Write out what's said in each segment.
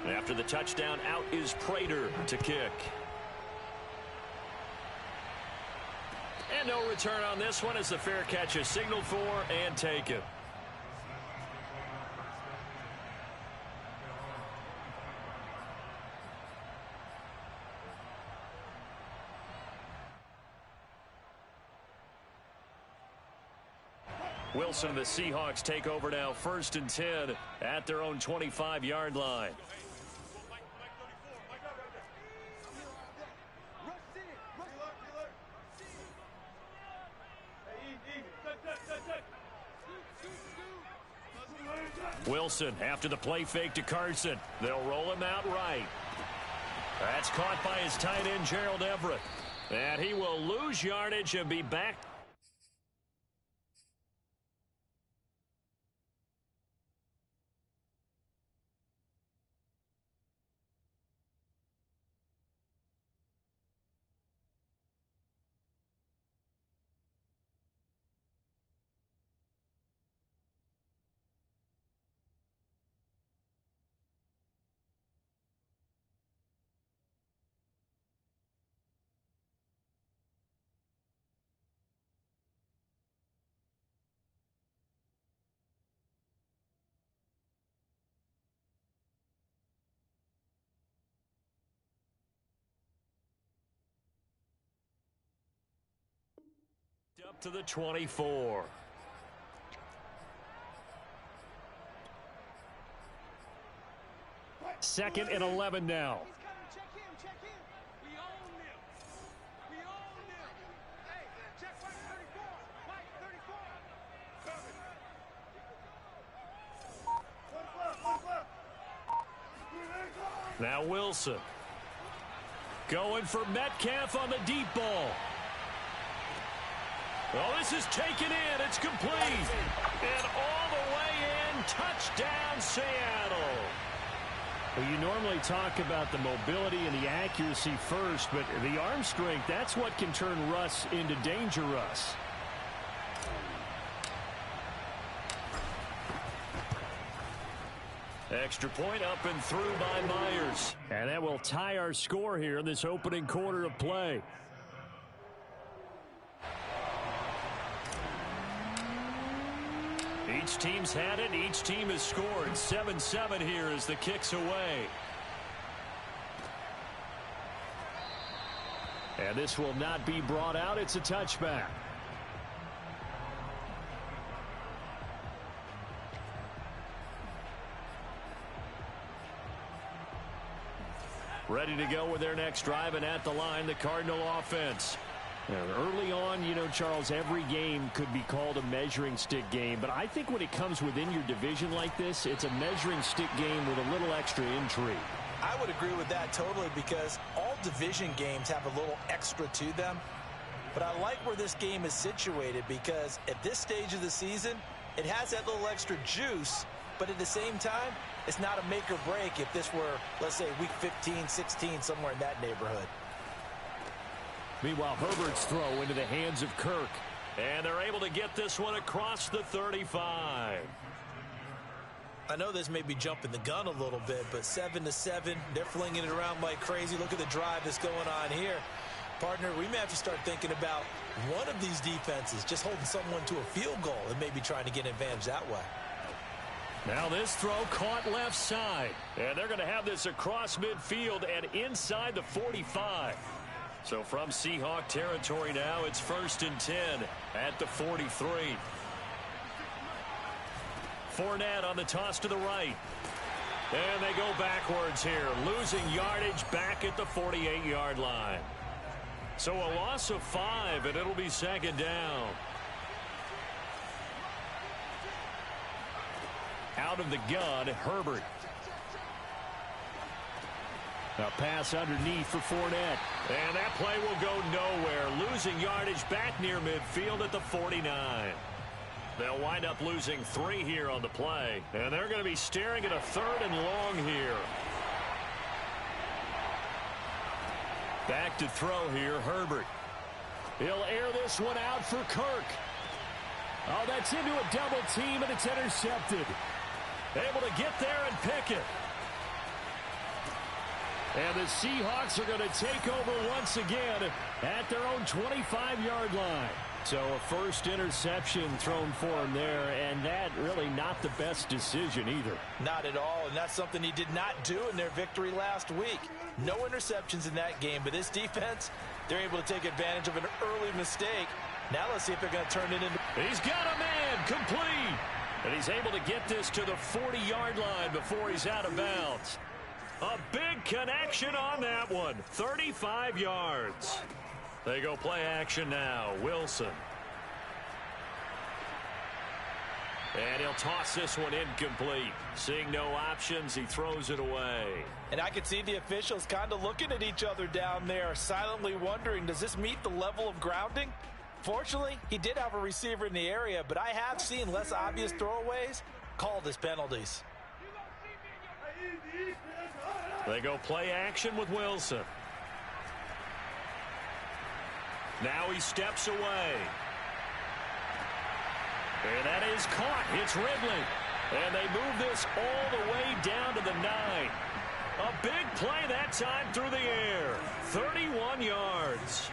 After the touchdown, out is Prater to kick. And no return on this one as the fair catch is signaled for and taken. Wilson and the Seahawks take over now, 1st and 10 at their own 25-yard line. Wilson after the play fake to Carson. They'll roll him out right. That's caught by his tight end, Gerald Everett. And he will lose yardage and be back. Up to the 24. Second and 11 now. Now Wilson. Going for Metcalf on the deep ball. Oh, this is taken in. It's complete. And all the way in. Touchdown, Seattle. Well, you normally talk about the mobility and the accuracy first, but the arm strength, that's what can turn Russ into danger Russ. Extra point up and through by Myers. And that will tie our score here in this opening quarter of play. Each team's had it. Each team has scored. 7-7 here as the kick's away. And this will not be brought out. It's a touchback. Ready to go with their next drive, and at the line, the Cardinal offense. And early on, you know, Charles, every game could be called a measuring stick game. But I think when it comes within your division like this, it's a measuring stick game with a little extra intrigue. I would agree with that totally, because all division games have a little extra to them. But I like where this game is situated, because at this stage of the season, it has that little extra juice. But at the same time, it's not a make or break if this were, let's say, week 15, 16, somewhere in that neighborhood. Meanwhile, Herbert's throw into the hands of Kirk. And they're able to get this one across the 35. I know this may be jumping the gun a little bit, but 7-7, they're flinging it around like crazy. Look at the drive that's going on here. Partner, we may have to start thinking about one of these defenses just holding someone to a field goal and maybe trying to get an advantage that way. Now this throw caught left side. And they're going to have this across midfield and inside the 45. So from Seahawk territory now, it's 1st and 10 at the 43. Fournette on the toss to the right. And they go backwards here, losing yardage back at the 48-yard line. So a loss of 5, and it'll be 2nd down. Out of the gun, Herbert. A pass underneath for Fournette. And that play will go nowhere. Losing yardage back near midfield at the 49. They'll wind up losing 3 here on the play. And they're going to be staring at a 3rd and long here. Back to throw here, Herbert. He'll air this one out for Kirk. Oh, that's into a double team, and it's intercepted. Able to get there and pick it. And the Seahawks are going to take over once again at their own 25-yard line. So a first interception thrown for him there, and that really not the best decision either. Not at all, and that's something he did not do in their victory last week. No interceptions in that game, but this defense, they're able to take advantage of an early mistake. Now let's see if they're going to turn it into... He's got a man complete, and he's able to get this to the 40-yard line before he's out of bounds. A big connection on that one, 35 yards. They go play action now. Wilson. And he'll toss this one incomplete. Seeing no options, he throws it away. And I could see the officials kind of looking at each other down there, silently wondering, does this meet the level of grounding? Fortunately, he did have a receiver in the area, but I have seen less obvious throwaways called as penalties. They go play action with Wilson. Now he steps away. And that is caught. It's Ridley. And they move this all the way down to the 9. A big play that time through the air. 31 yards.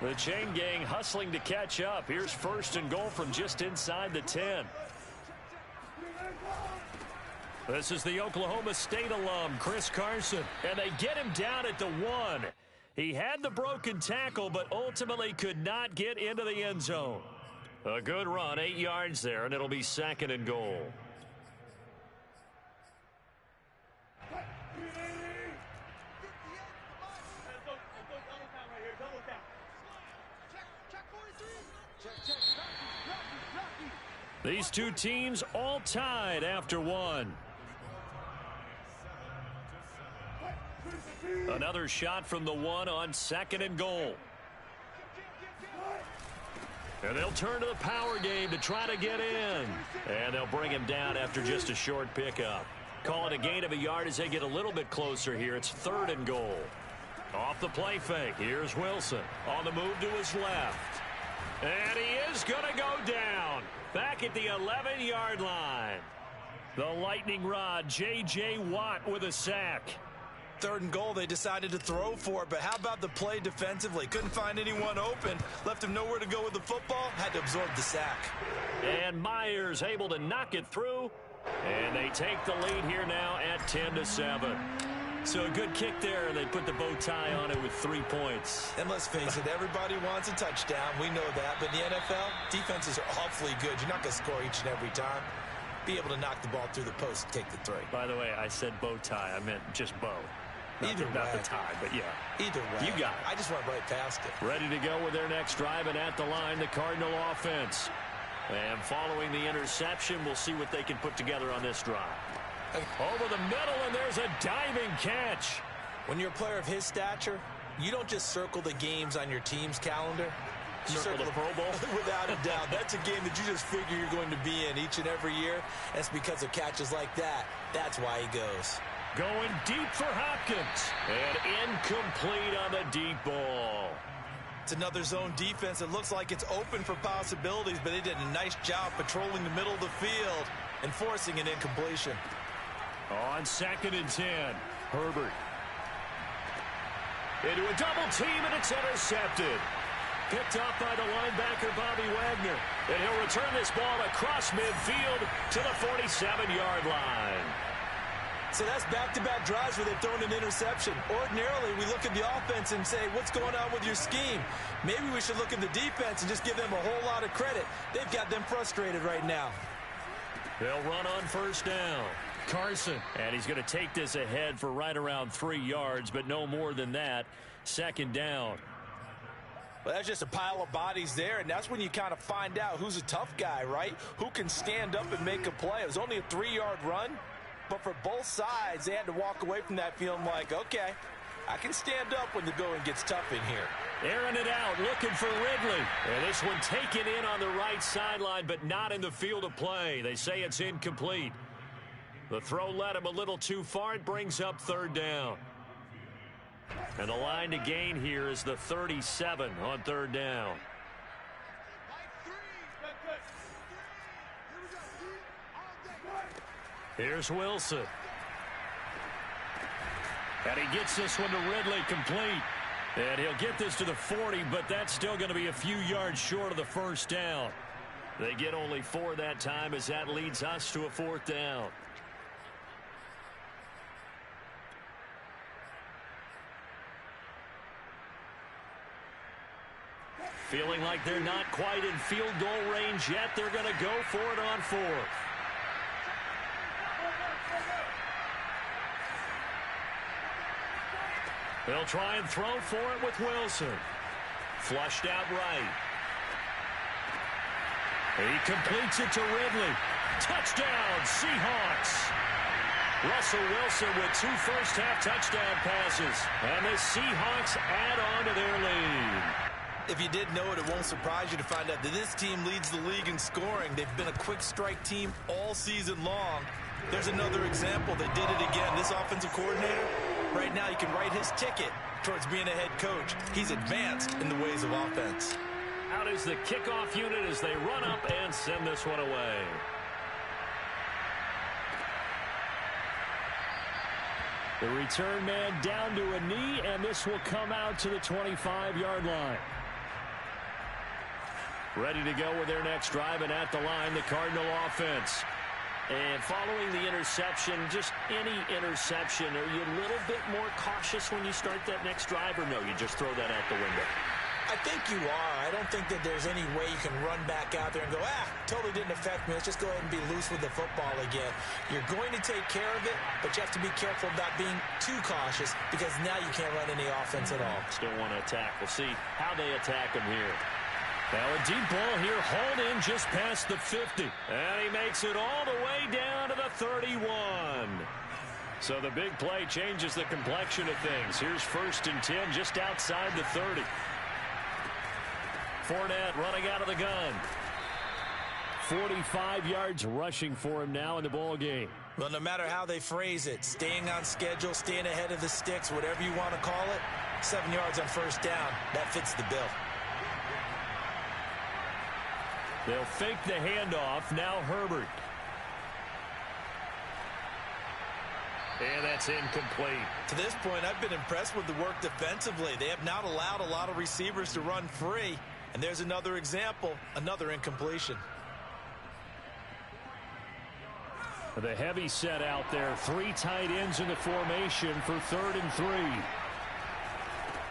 The chain gang hustling to catch up. Here's first and goal from just inside the 10. This is the Oklahoma State alum, Chris Carson. And they get him down at the 1. He had the broken tackle, but ultimately could not get into the end zone. A good run, 8 yards there, and it'll be second and goal. These two teams all tied after one. Another shot from the 1 on second and goal. And they'll turn to the power game to try to get in. And they'll bring him down after just a short pickup. Call it a gain of a yard as they get a little bit closer here. It's third and goal. Off the play fake. Here's Wilson on the move to his left. And he is going to go down. Back at the 11-yard line. The lightning rod, J.J. Watt with a sack. Third and goal, they decided to throw for it, but how about the play defensively? Couldn't find anyone open, left him nowhere to go with the football, had to absorb the sack. And Myers able to knock it through, and they take the lead here now at 10-7. So a good kick there, and they put the bow tie on it with 3 points. And let's face it, everybody wants a touchdown. We know that, but in the NFL, defenses are awfully good. You're not going to score each and every time. Be able to knock the ball through the post and take the 3. By the way, I said bow tie. I meant just bow. Not the tie, but yeah. Either way. You got it. I just went right past it. Ready to go with their next drive, and at the line, the Cardinal offense. And following the interception, we'll see what they can put together on this drive. Over the middle, and there's a diving catch. When you're a player of his stature, you don't just circle the games on your team's calendar. You circle the Pro Bowl? Without a doubt. That's a game that you just figure you're going to be in each and every year. That's because of catches like that. That's why he goes. Going deep for Hopkins. And incomplete on the deep ball. It's another zone defense. It looks like it's open for possibilities, but they did a nice job patrolling the middle of the field and forcing an incompletion. On second and 10, Herbert. Into a double team, and it's intercepted. Picked up by the linebacker, Bobby Wagner. And he'll return this ball across midfield to the 47-yard line. So that's back-to-back drives where they've thrown an interception. Ordinarily, we look at the offense and say, what's going on with your scheme? Maybe we should look at the defense and just give them a whole lot of credit. They've got them frustrated right now. They'll run on first down. Carson, and he's going to take this ahead for right around 3 yards, but no more than that. Second down. Well, that's just a pile of bodies there, and that's when you kind of find out who's a tough guy, right? Who can stand up and make a play. It was only a 3-yard run, but for both sides, they had to walk away from that feeling like, okay, I can stand up when the going gets tough in here. Airing it out, looking for Ridley. And this one taken in on the right sideline, but not in the field of play. They say it's incomplete. The throw led him a little too far. It brings up third down. And the line to gain here is the 37 on third down. Here's Wilson. And he gets this one to Ridley complete. And he'll get this to the 40, but that's still going to be a few yards short of the first down. They get only 4 that time as that leads us to a 4th down. Feeling like they're not quite in field goal range yet. They're going to go for it on 4th. They'll try and throw for it with Wilson. Flushed out right. He completes it to Ridley. Touchdown, Seahawks. Russell Wilson with 2 first-half touchdown passes. And the Seahawks add on to their lead. If you did know it, it won't surprise you to find out that this team leads the league in scoring. They've been a quick strike team all season long. There's another example. They did it again. This offensive coordinator, right now, you can write his ticket towards being a head coach. He's advanced in the ways of offense. Out is the kickoff unit as they run up and send this one away. The return man down to a knee, and this will come out to the 25-yard line. Ready to go with their next drive, and at the line, the Cardinal offense. And following the interception, just any interception, are you a little bit more cautious when you start that next drive, or no, you just throw that out the window? I think you are. I don't think that there's any way you can run back out there and go, totally didn't affect me. Let's just go ahead and be loose with the football again. You're going to take care of it, but you have to be careful about being too cautious because now you can't run any offense at all. Still want to attack. We'll see how they attack him here. Now a deep ball here, hauled in just past the 50. And he makes it all the way down to the 31. So the big play changes the complexion of things. Here's 1st and 10 just outside the 30. Fournette running out of the gun. 45 yards rushing for him now in the ball game. Well, no matter how they phrase it, staying on schedule, staying ahead of the sticks, whatever you want to call it, 7 yards on 1st down, that fits the bill. They'll fake the handoff. Now Herbert. And that's incomplete. To this point, I've been impressed with the work defensively. They have not allowed a lot of receivers to run free. And there's another example, another incompletion. The heavy set out there. 3 tight ends in the formation for 3rd and 3.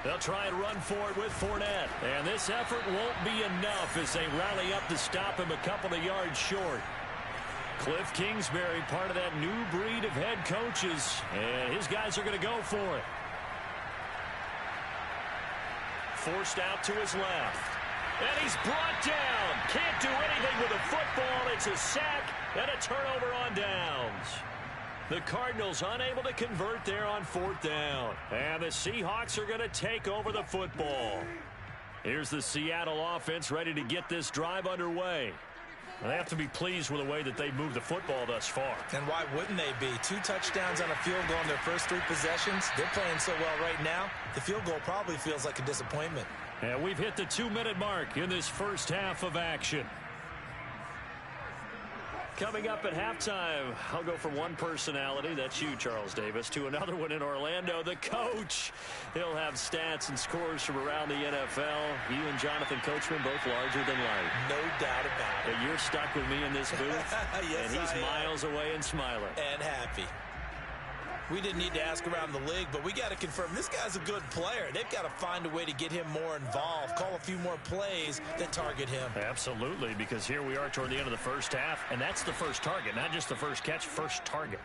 They'll try and run for it with Fournette. And this effort won't be enough as they rally up to stop him a couple of yards short. Cliff Kingsbury, part of that new breed of head coaches. And his guys are going to go for it. Forced out to his left. And he's brought down. Can't do anything with the football. It's a sack and a turnover on downs. The Cardinals unable to convert there on 4th down. And the Seahawks are going to take over the football. Here's the Seattle offense ready to get this drive underway. They have to be pleased with the way that they moved the football thus far. And why wouldn't they be? 2 touchdowns on a field goal in their first 3 possessions. They're playing so well right now, the field goal probably feels like a disappointment. And we've hit the 2-minute mark in this first half of action. Coming up at halftime, I'll go from one personality, that's you, Charles Davis, to another one in Orlando, the coach. He'll have stats and scores from around the NFL. You and Jonathan Coachman, both larger than life. No doubt about it. And you're stuck with me in this booth, yes, and he's miles away and smiling. And happy. We didn't need to ask around the league, but we got to confirm this guy's a good player. They've got to find a way to get him more involved, call a few more plays that target him. Absolutely, because here we are toward the end of the first half, and that's the first target, not just the first catch, first target.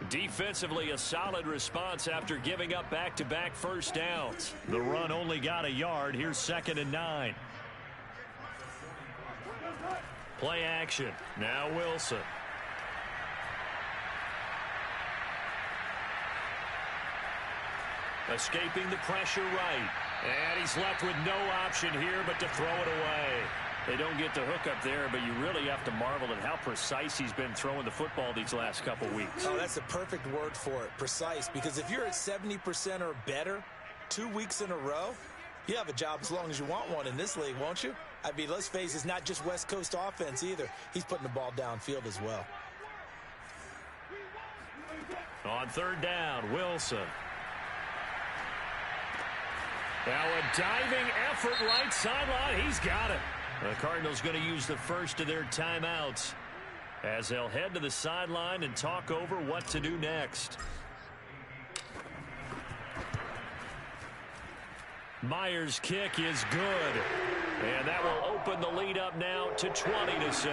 Defensively, a solid response after giving up back-to-back first downs. The run only got a yard. Here's 2nd and 9. Play action. Now Wilson. Escaping the pressure right. And he's left with no option here but to throw it away. They don't get the hook up there, but you really have to marvel at how precise he's been throwing the football these last couple weeks. Oh, that's the perfect word for it, precise. Because if you're at 70% or better 2 weeks in a row, you have a job as long as you want one in this league, won't you? I mean, let's face it, it's not just West Coast offense either. He's putting the ball downfield as well. On third down, Wilson. Now a diving effort right sideline. He's got it. The Cardinals going to use the first of their timeouts as they'll head to the sideline and talk over what to do next. Myers' kick is good. And that will open the lead up now to 20-7.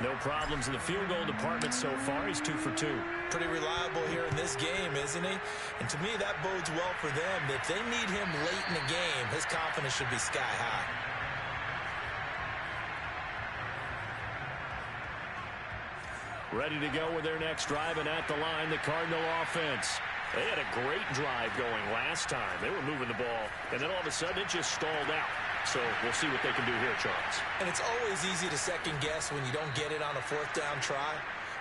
No problems in the field goal department so far. He's 2 for 2. Pretty reliable here in this game, isn't he? And to me, that bodes well for them. If they need him late in the game, his confidence should be sky high. Ready to go with their next drive, and at the line, the Cardinal offense. They had a great drive going last time. They were moving the ball, and then all of a sudden it just stalled out. So we'll see what they can do here, Charles. And it's always easy to second guess when you don't get it on a fourth down try.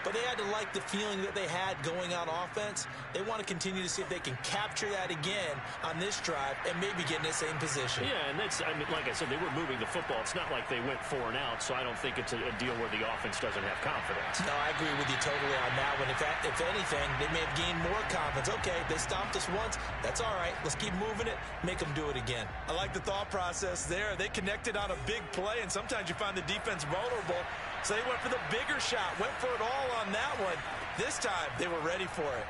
But they had to like the feeling that they had going on offense. They want to continue to see if they can capture that again on this drive and maybe get in the same position. Yeah, and that's, I mean, like I said, they were moving the football. It's not like they went 4 and out, so I don't think it's a deal where the offense doesn't have confidence. No, I agree with you totally on that one. If anything, they may have gained more confidence. Okay, they stomped us once. That's all right. Let's keep moving it. Make them do it again. I like the thought process there. They connected on a big play, and sometimes you find the defense vulnerable. So they went for the bigger shot, went for it all on that one. This time, they were ready for it.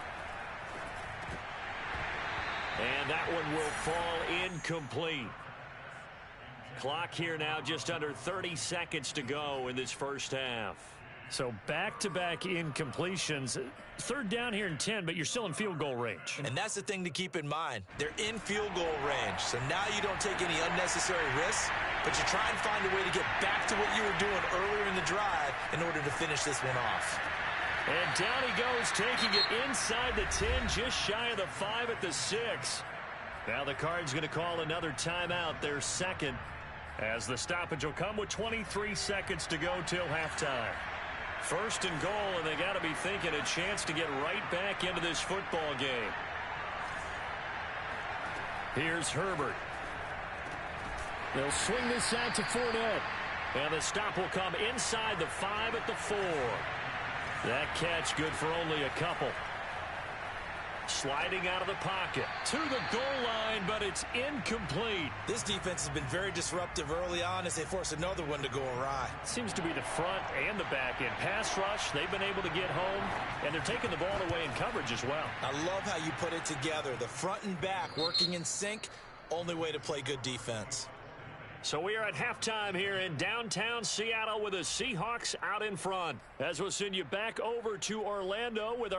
And that one will fall incomplete. Clock here now, just under 30 seconds to go in this first half. So back-to-back incompletions. Third down here in 10, but you're still in field goal range. And that's the thing to keep in mind. They're in field goal range. So now you don't take any unnecessary risks, but you try and find a way to get back to what you were doing earlier in the drive in order to finish this one off. And down he goes, taking it inside the 10, just shy of the 5 at the 6. Now the Cards going to call another timeout, their second, as the stoppage will come with 23 seconds to go till halftime. First and goal, and they got to be thinking a chance to get right back into this football game. Here's Herbert. They'll swing this out to Fournette. And the stop will come inside the 5 at the 4. That catch good for only a couple. Sliding out of the pocket to the goal line, but it's incomplete. This defense has been very disruptive early on as they force another one to go awry. Seems to be the front and the back end. Pass rush, they've been able to get home, and they're taking the ball away in coverage as well. I love how you put it together. The front and back working in sync, only way to play good defense. So we are at halftime here in downtown Seattle with the Seahawks out in front. As we'll send you back over to Orlando with our